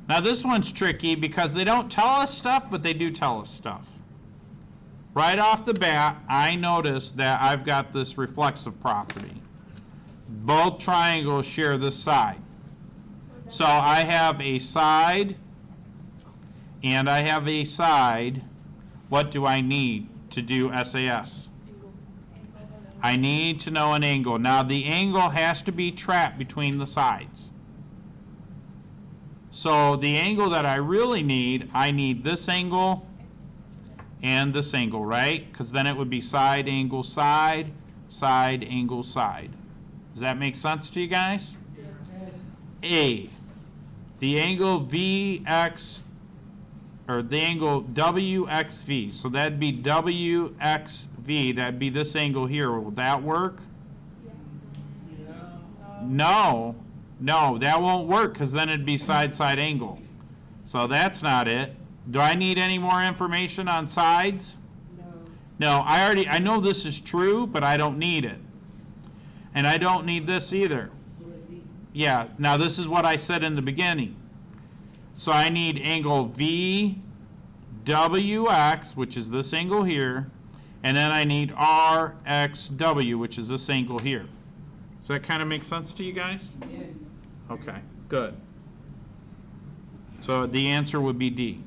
Now this one's tricky because they don't tell us stuff, but they do tell us stuff. Right off the bat, I notice that I've got this reflexive property. Both triangles share this side. So I have a side, and I have a side. What do I need to do SAS? I need to know an angle. Now the angle has to be trapped between the sides. So the angle that I really need, I need this angle and this angle, right? Because then it would be side angle side, side angle side. Does that make sense to you guys? A. The angle VX, or the angle WXV. So that'd be WXV. That'd be this angle here. Will that work? No. No, that won't work because then it'd be side-side angle. So that's not it. Do I need any more information on sides? No, I know this is true, but I don't need it. And I don't need this either. Yeah, now this is what I said in the beginning. So I need angle VWX, which is this angle here, and then I need RXW, which is this angle here. Does that kind of make sense to you guys? Yes. Okay, good. So the answer would be D.